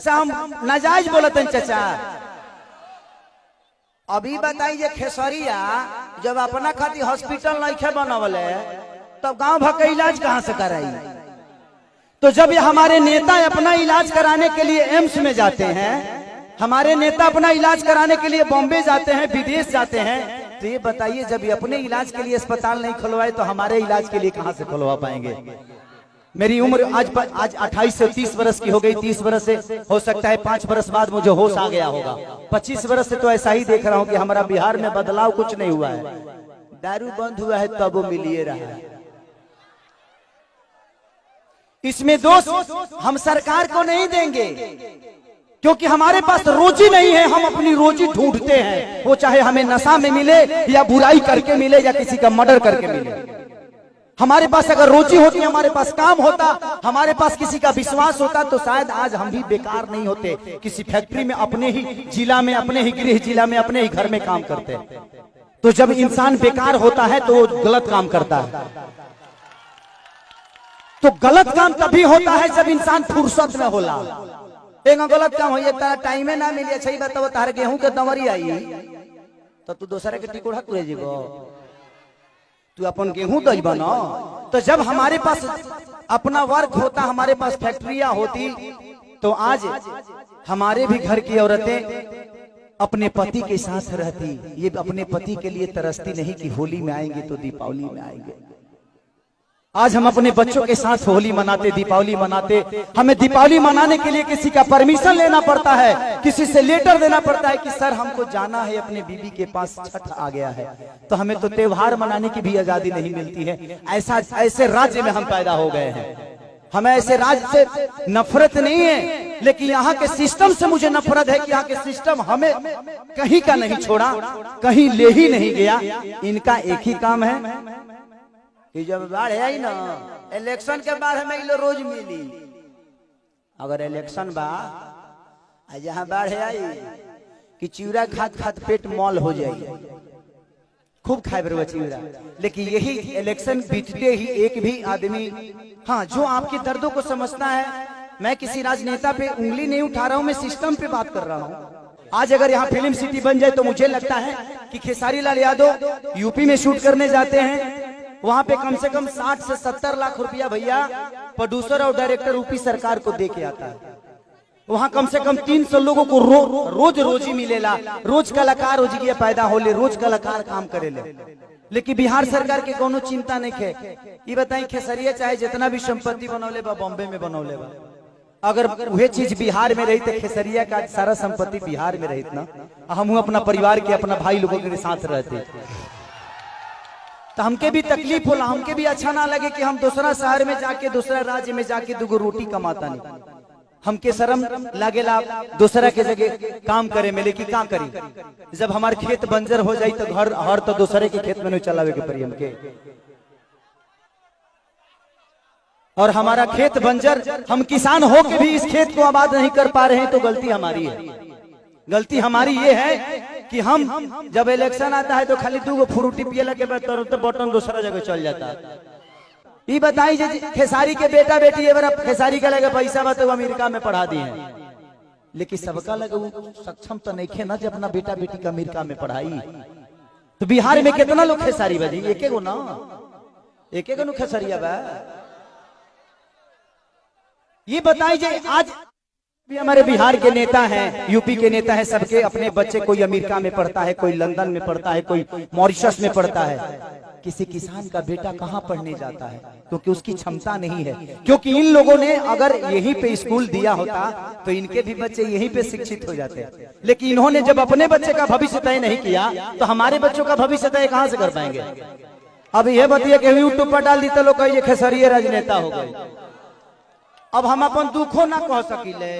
अच्छा हम नाजायज बोलते हैं चाचा। अभी बताइए खेसरिया जब अपना खातिर हॉस्पिटल नहीं बनवले तब गांव भर का इलाज कहां से कराई? तो जब ये हमारे नेता अपना इलाज कराने के लिए एम्स में जाते हैं, हमारे नेता अपना इलाज कराने के लिए बॉम्बे जाते हैं, विदेश जाते हैं, तो ये बताइए जब ये अपने इलाज के लिए अस्पताल नहीं खुलवाए तो हमारे इलाज के लिए कहां से खुलवा पाएंगे? मेरी उम्र आज 28 से 30 वर्ष की हो गई। 30 वर्ष से हो सकता है 5 वर्ष बाद मुझे होश आ गया होगा। 25 वर्ष से तो ऐसा ही देख रहा हूं कि हमारा बिहार में बदलाव कुछ नहीं हुआ है। दारू बंद हुआ है तब वो मिलिए रहा है। इसमें दोष हम सरकार को नहीं देंगे क्योंकि हमारे पास रोजी नहीं है। हम अपनी रोजी ढूंढते हैं, वो चाहे हमें नशा में मिले या बुराई करके मिले या किसी का मर्डर करके मिले। हमारे पास अगर रोजी होती, हमारे पास काम होता, हमारे पास किसी का विश्वास होता तो शायद आज हम भी बेकार नहीं होते। किसी फैक्ट्री में अपने ही जिला में, अपने ही गृह जिला में, अपने ही घर में काम करते। तो जब इंसान बेकार होता है तो वो गलत काम करता है। तो गलत काम तभी होता है जब इंसान फुर्सत में होला। एक गलत काम हो टाइम ना मिले। सही बताओ, तार गेहूं के दवरी आई तो तू दूसरा के टिकोड़ा तुरे जीवो, तू अपन गेहूं दही बना। तो जब हमारे पास अपना वर्क होता, हमारे पास फैक्ट्रियां होती, तो आज हमारे भी घर की औरतें अपने पति के साथ रहती। ये अपने पति के लिए तरसती नहीं कि होली में आएंगे तो दीपावली में आएंगे। आज हम अपने बच्चों के साथ होली मनाते, दीपावली मनाते। हमें दीपावली मनाने के लिए किसी का परमिशन लेना पड़ता है, किसी से लेटर देना पड़ता है कि सर हमको जाना है अपने बीबी के पास, छठ आ गया है। तो हमें तो त्योहार मनाने की भी आजादी नहीं मिलती है। ऐसे राज्य में हम पैदा हो गए हैं। हमें ऐसे राज्य से नफरत नहीं है, लेकिन यहाँ के सिस्टम से मुझे नफरत है कि यहाँ के सिस्टम हमें कहीं का नहीं छोड़ा, कहीं ले ही नहीं गया। इनका एक ही काम है कि जब बाढ़ आई ना, इलेक्शन के बाद हमें ये रोज मिली। अगर इलेक्शन बा जहाँ बाढ़ आई कि चिवड़ा खात खात पेट मॉल हो जाए, खूब खाए बरवा चिवड़ा। लेकिन यही इलेक्शन बीतते ही एक भी आदमी, हाँ, जो आपके दर्दों को समझता है। मैं किसी राजनेता पे उंगली नहीं उठा रहा हूं, मैं सिस्टम पे बात कर रहा हूं। आज अगर यहाँ फिल्म सिटी बन जाए तो मुझे लगता है कि खेसारी लाल यादव यूपी में शूट करने जाते हैं, वहां पे कम से कम 60 से 70 लाख रुपया भैया प्रोड्यूसर और डायरेक्टर यूपी सरकार को दे के आता है। वहां कम से कम 300 लोगों को रोज रोजी मिलेला। रोज कलाकार रोजगी पैदा होले, रोज कलाकार काम करेले। लेकिन बिहार सरकार के कोनो चिंता नहीं है। ये बताई खेसरिया चाहे जितना भी संपत्ति बनौले बा बॉम्बे में बनौले बा, अगर वह चीज बिहार में रही तो खेसरिया का सारा संपत्ति बिहार में रही ना, हम अपना परिवार के, अपना भाई लोगों के साथ रहते। तो हमके भी तकलीफ होला, हमके भी अच्छा ना लगे कि हम दूसरा शहर में जाके, दूसरा राज्य में जाके दुगो रोटी कमाता नहीं। हमके शर्म लागेला दूसरा के जगह काम करे में, लेकिन क्या करी जब हमारे खेत बंजर हो जाए तो घर हर तो दूसरे के खेत में नहीं चलावे के पड़ी हमके। और हमारा खेत बंजर, हम किसान हो के भी इस खेत को आबाद नहीं कर पा रहे हैं, तो गलती हमारी है। गलती हमारी ये है कि हम जब इलेक्शन आता है तो खाली 2 फ्रूटी पिए लगे तो बटन दूसरा जगह चल जाता है। ये बताई खेसारी के बेटा बेटी है, खेसारी का लगे पैसा बा तो अमेरिका में पढ़ा दिए हैं, लेकिन सबका लगे सक्षम तो नहीं खे ना जब अपना बेटा बेटी का अमेरिका में पढ़ाई। तो बिहार में कितना लोग खेसारी बजी? एक गो ना, एक गो खेसरिया बा। ये बताई जाए आज भी हमारे बिहार के नेता हैं, यूपी के नेता हैं, सबके अपने बच्चे, कोई अमेरिका में पढ़ता है, कोई लंदन में पढ़ता है, कोई मॉरिशस में पढ़ता है। किसी किसान का बेटा कहाँ पढ़ने जाता है? क्योंकि उसकी क्षमता नहीं है। क्योंकि इन लोगों ने अगर यहीं पे स्कूल दिया होता तो इनके भी बच्चे यहीं पे शिक्षित हो जाते। लेकिन इन्होंने जब अपने बच्चे का भविष्य तय नहीं किया तो हमारे बच्चों का भविष्य तय कहाँ से कर पाएंगे? अब यह बताइए कि यूट्यूब पर डाल दी तो लोग कहिए खेसरिया राजनेता हो गए। अब हम अपन दुखों ना कह सकिले।